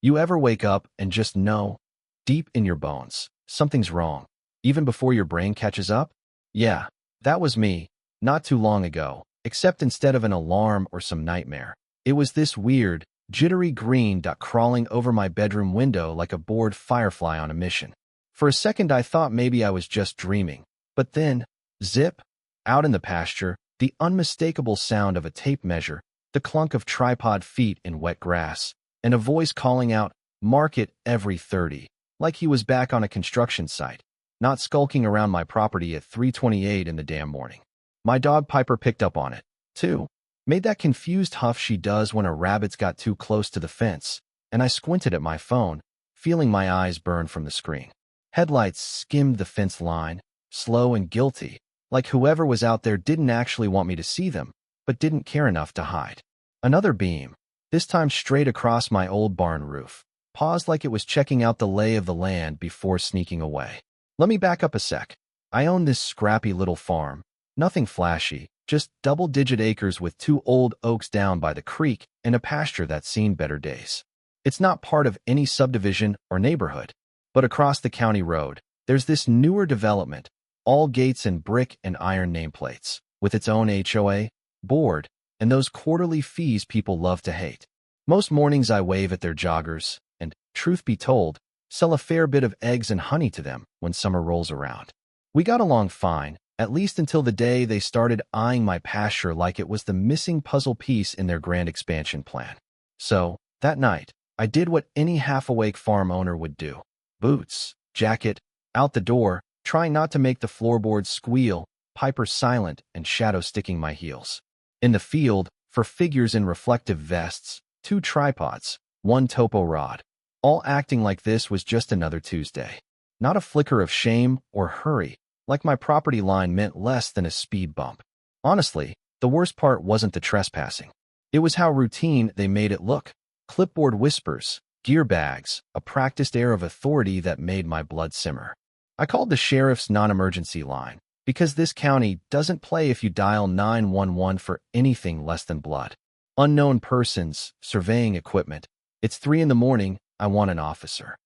You ever wake up and just know, deep in your bones, something's wrong, even before your brain catches up? Yeah, that was me, not too long ago, except instead of an alarm or some nightmare, it was this weird, jittery green dot crawling over my bedroom window like a bored firefly on a mission. For a second I thought maybe I was just dreaming, but then, zip, out in the pasture, the unmistakable sound of a tape measure, the clunk of tripod feet in wet grass, and a voice calling out, "Mark it every 30, like he was back on a construction site, not skulking around my property at 3:28 in the damn morning. My dog Piper picked up on it, too. Made that confused huff she does when a rabbit's got too close to the fence, and I squinted at my phone, feeling my eyes burn from the screen. Headlights skimmed the fence line, slow and guilty, like whoever was out there didn't actually want me to see them, but didn't care enough to hide. Another beam, this time straight across my old barn roof, paused like it was checking out the lay of the land before sneaking away. Let me back up a sec. I own this scrappy little farm, nothing flashy, just double-digit acres with 2 old oaks down by the creek and a pasture that's seen better days. It's not part of any subdivision or neighborhood, but across the county road, there's this newer development, all gates and brick and iron nameplates, with its own HOA, board, and those quarterly fees people love to hate. Most mornings I wave at their joggers, and, truth be told, sell a fair bit of eggs and honey to them when summer rolls around. We got along fine, at least until the day they started eyeing my pasture like it was the missing puzzle piece in their grand expansion plan. So, that night, I did what any half-awake farm owner would do. Boots, jacket, out the door, trying not to make the floorboards squeal, Piper silent and shadow sticking my heels. In the field, for figures in reflective vests, 2 tripods, 1 topo rod, all acting like this was just another Tuesday. Not a flicker of shame or hurry, like my property line meant less than a speed bump. Honestly, the worst part wasn't the trespassing. It was how routine they made it look. Clipboard whispers, gear bags, a practiced air of authority that made my blood simmer. I called the sheriff's non-emergency line, because this county doesn't play if you dial 911 for anything less than blood. Unknown persons, surveying equipment. It's 3 in the morning, I want an officer.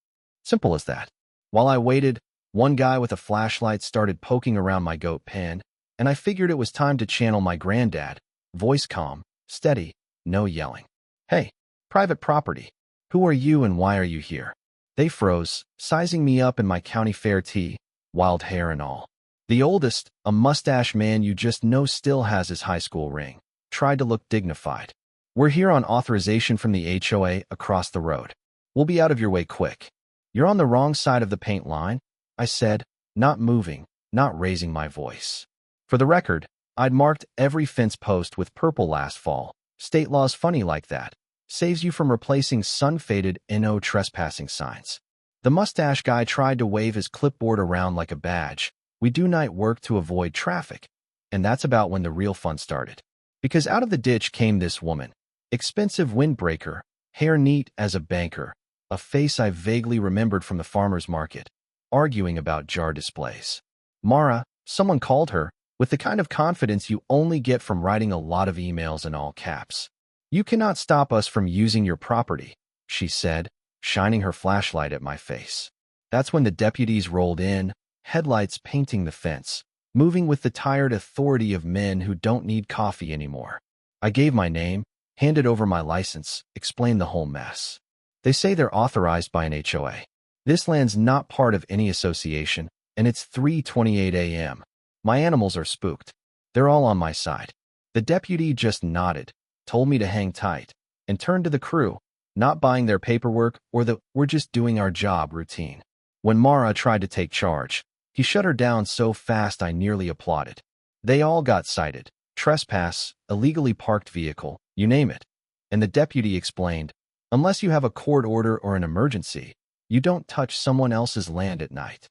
Simple as that. While I waited, one guy with a flashlight started poking around my goat pen, and I figured it was time to channel my granddad, voice calm, steady, no yelling. "Hey, private property. Who are you and why are you here?" They froze, sizing me up in my county fair tee, wild hair and all. The oldest, a mustache man you just know still has his high school ring, tried to look dignified. "We're here on authorization from the HOA across the road. We'll be out of your way quick." "You're on the wrong side of the paint line," I said, not moving, not raising my voice. For the record, I'd marked every fence post with purple last fall. State law's funny like that. Saves you from replacing sun-faded "No trespassing" signs. The mustache guy tried to wave his clipboard around like a badge. "We do night work to avoid traffic." And that's about when the real fun started. Because out of the ditch came this woman. Expensive windbreaker, hair neat as a banker, a face I vaguely remembered from the farmer's market, arguing about jar displays. Mara, someone called her, with the kind of confidence you only get from writing a lot of emails in all caps. "You cannot stop us from using your property," she said, shining her flashlight at my face. That's when the deputies rolled in, headlights painting the fence, moving with the tired authority of men who don't need coffee anymore. I gave my name, handed over my license, explained the whole mess. They say they're authorized by an HOA. This land's not part of any association, and it's 3:28 a.m. My animals are spooked. They're all on my side. The deputy just nodded, told me to hang tight, and turned to the crew, not buying their paperwork or the "we're just doing our job" routine. When Mara tried to take charge, he shut her down so fast I nearly applauded. They all got cited. Trespass, illegally parked vehicle, you name it. And the deputy explained, unless you have a court order or an emergency, you don't touch someone else's land at night.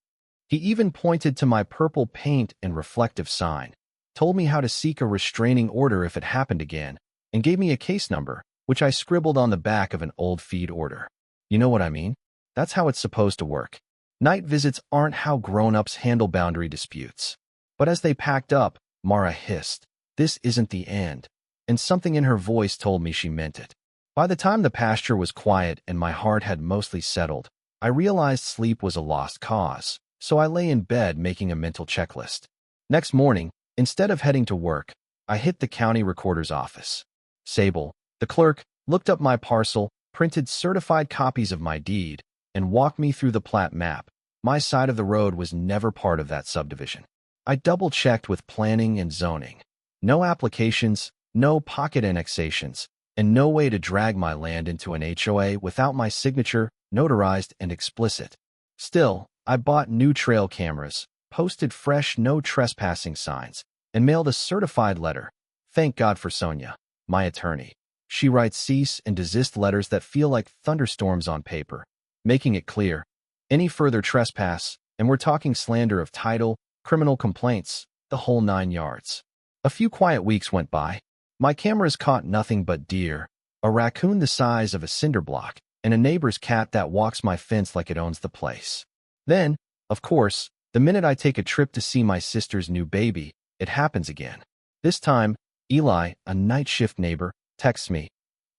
He even pointed to my purple paint and reflective sign, told me how to seek a restraining order if it happened again, and gave me a case number, which I scribbled on the back of an old feed order. You know what I mean? That's how it's supposed to work. Night visits aren't how grown-ups handle boundary disputes. But as they packed up, Mara hissed, "This isn't the end," and something in her voice told me she meant it. By the time the pasture was quiet and my heart had mostly settled, I realized sleep was a lost cause, so I lay in bed making a mental checklist. Next morning, instead of heading to work, I hit the county recorder's office. Sable, the clerk, looked up my parcel, printed certified copies of my deed, and walked me through the plat map. My side of the road was never part of that subdivision. I double-checked with planning and zoning. No applications, no pocket annexations, and no way to drag my land into an HOA without my signature, notarized and explicit. Still, I bought new trail cameras, posted fresh no trespassing signs, and mailed a certified letter. Thank God for Sonia, my attorney. She writes cease and desist letters that feel like thunderstorms on paper, making it clear. Any further trespass, and we're talking slander of title, criminal complaints, the whole 9 yards. A few quiet weeks went by. My cameras caught nothing but deer, a raccoon the size of a cinder block, and a neighbor's cat that walks my fence like it owns the place. Then, of course, the minute I take a trip to see my sister's new baby, it happens again. This time, Eli, a night shift neighbor, texts me.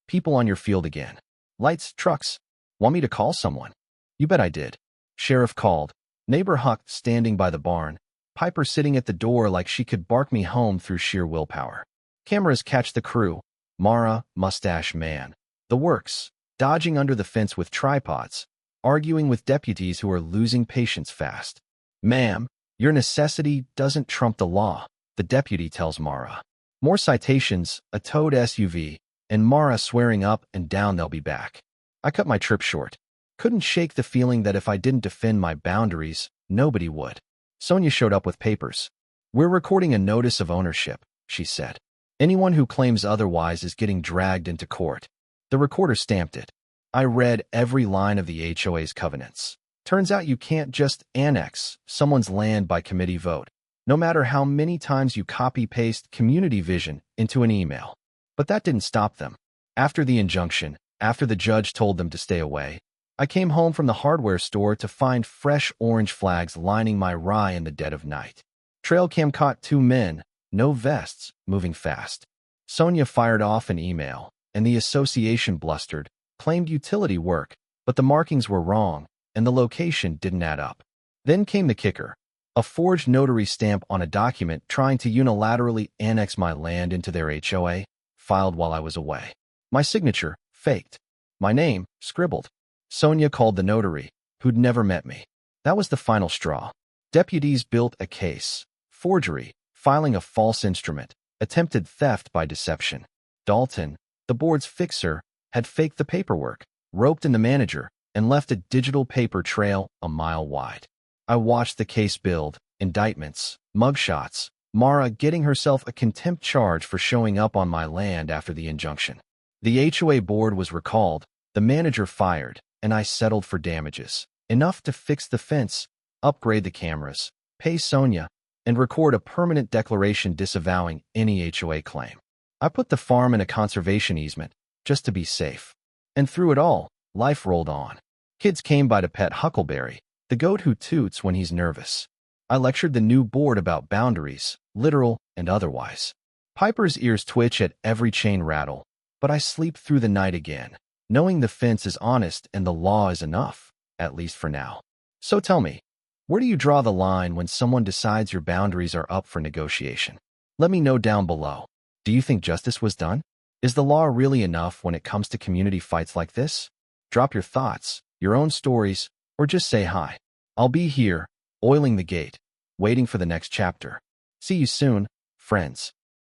People on your field again. Lights, trucks. Want me to call someone? You bet I did. Sheriff called. Neighbor Huck standing by the barn. Piper sitting at the door like she could bark me home through sheer willpower. Cameras catch the crew. Mara, mustache man. The works. Dodging under the fence with tripods. Arguing with deputies who are losing patience fast. Ma'am, your necessity doesn't trump the law, the deputy tells Mara. More citations, a towed SUV, and Mara swearing up and down they'll be back. I cut my trip short. Couldn't shake the feeling that if I didn't defend my boundaries, nobody would. Sonia showed up with papers. We're recording a notice of ownership, she said. Anyone who claims otherwise is getting dragged into court. The recorder stamped it. I read every line of the HOA's covenants. Turns out you can't just annex someone's land by committee vote, no matter how many times you copy-paste community vision into an email. But that didn't stop them. After the injunction, after the judge told them to stay away, I came home from the hardware store to find fresh orange flags lining my rye in the dead of night. Trail cam caught 2 men, no vests, moving fast. Sonia fired off an email, and the association blustered, claimed utility work, but the markings were wrong, and the location didn't add up. Then came the kicker. A forged notary stamp on a document trying to unilaterally annex my land into their HOA, filed while I was away. My signature, faked. My name, scribbled. Sonia called the notary, who'd never met me. That was the final straw. Deputies built a case. Forgery, filing a false instrument, attempted theft by deception. Dalton, the board's fixer, had faked the paperwork, roped in the manager, and left a digital paper trail a mile wide. I watched the case build, indictments, mugshots, Mara getting herself a contempt charge for showing up on my land after the injunction. The HOA board was recalled, the manager fired, and I settled for damages. Enough to fix the fence, upgrade the cameras, pay Sonia, and record a permanent declaration disavowing any HOA claim. I put the farm in a conservation easement, just to be safe. And through it all, life rolled on. Kids came by to pet Huckleberry, the goat who toots when he's nervous. I lectured the new board about boundaries, literal and otherwise. Piper's ears twitch at every chain rattle, but I sleep through the night again, knowing the fence is honest and the law is enough, at least for now. So tell me, where do you draw the line when someone decides your boundaries are up for negotiation? Let me know down below. Do you think justice was done? Is the law really enough when it comes to community fights like this? Drop your thoughts, your own stories, or just say hi. I'll be here, oiling the gate, waiting for the next chapter. See you soon, friends.